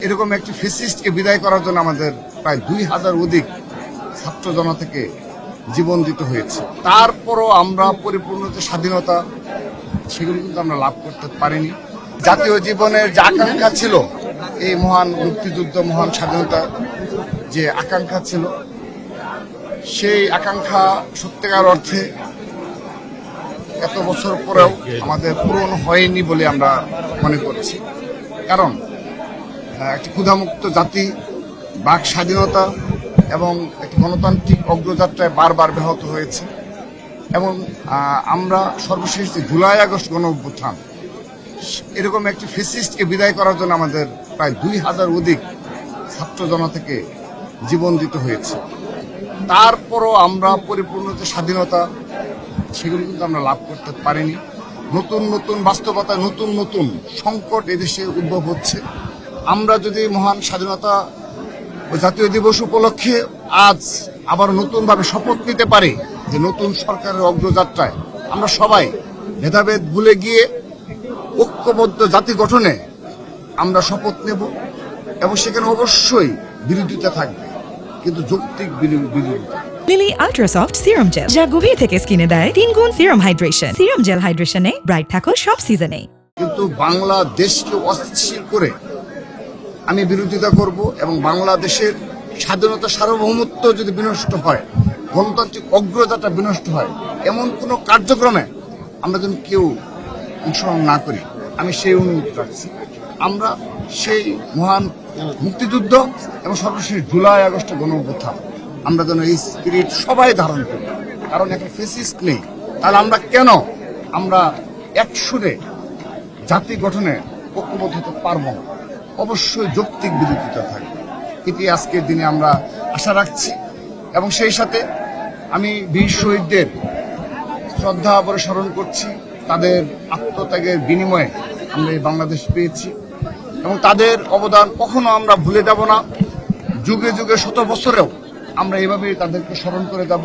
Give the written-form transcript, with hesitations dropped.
এরকম একটি ফ্যাসিস্টকে বিদায় করার জন্য আমাদের প্রায় 2000 অধিক ছাত্র জনতা থেকে জীবন দিতে হয়েছে। তারপরও আমরা পরিপূর্ণ যে স্বাধীনতা সেগুলো কিন্তু আমরা লাভ করতে পারিনি। জাতীয় জীবনের যে আকাঙ্ক্ষা ছিল, এই মহান মুক্তিযুদ্ধ, মহান স্বাধীনতা যে আকাঙ্ক্ষা ছিল, সেই আকাঙ্ক্ষা সত্যিকার অর্থে এত বছর পরেও আমাদের পূরণ হয়নি বলে আমরা মনে করছি। কারণ একটি ক্ষুধামুক্ত জাতি, বাক স্বাধীনতা এবং একটি গণতান্ত্রিক অগ্রযাত্রায় বারবার ব্যাহত হয়েছে। এবং আমরা সর্বশেষ যে জুলাই আগস্ট গণ অভ্যুত্থান, এরকম একটি ফ্যাসিস্টকে বিদায় করার জন্য আমাদের প্রায় 2000 অধিক ছাত্র জনতা থেকে জীবন দিতে হয়েছে। তারপরও আমরা পরিপূর্ণ যে স্বাধীনতা সেগুলো কিন্তু আমরা লাভ করতে পারিনি। নতুন নতুন বাস্তবতায় নতুন নতুন সংকট এদেশে উদ্ভব হচ্ছে। আমরা যদি মহান স্বাধীনতা ও জাতীয় দিবস উপলক্ষে আজ আবার নতুনভাবে শপথ নিতে পারি যে নতুন সরকারের অগ্রযাত্রায় আমরা সবাই ভেদাভেদ ভুলে গিয়ে ঐক্যবদ্ধ জাতি গঠনে আমরা শপথ নেব, এবং সেখানে অবশ্যই বিরোধিতা থাকবে, কিন্তু যৌক্তিক বিরোধিতা। Lily ultra soft serum gel, যা গভীর থেকে স্কিনে দেয় 3 গুণ সিরাম হাইড্রেশন। সিরাম জেল হাইড্রেশনে ব্রাইট থাকো সব সিজনে। কিন্তু বাংলাদেশকে অস্থির করে আমি বিরোধিতা করব, এবং বাংলাদেশের স্বাধীনতা সার্বভৌমত্ব যদি বিনষ্ট হয়, গণতান্ত্রিক অগ্রযাত্রা বিনষ্ট হয়, এমন কোনো কার্যক্রমে আমরা যেন কেউ অংশগ্রহণ না করি, আমি সেই অনুরোধ রাখছি। আমরা সেই মহান মুক্তিযুদ্ধ এবং সর্বশেষ জুলাই আগস্ট গণ অভ্যুত্থান আমরা যেন এই স্পিরিট সবাই ধারণ করি। কারণ একটা ফ্যাসিস্ট নেই, তাহলে আমরা কেন আমরা একসুরে জাতি গঠনে ঐক্যবদ্ধ হতে পারবো না? অবশ্যই যৌক্তিক বিরোধিতা থাকবে। এটি আজকের দিনে আমরা আশা রাখছি, এবং সেই সাথে আমি বীর শহীদদের শ্রদ্ধা ভরে স্মরণ করছি। তাদের আত্মত্যাগের বিনিময়ে আমরা এই বাংলাদেশ পেয়েছি, এবং তাদের অবদান কখনো আমরা ভুলে যাব না। যুগে যুগে শত বছরেও আমরা এভাবেই তাদেরকে স্মরণ করে যাব।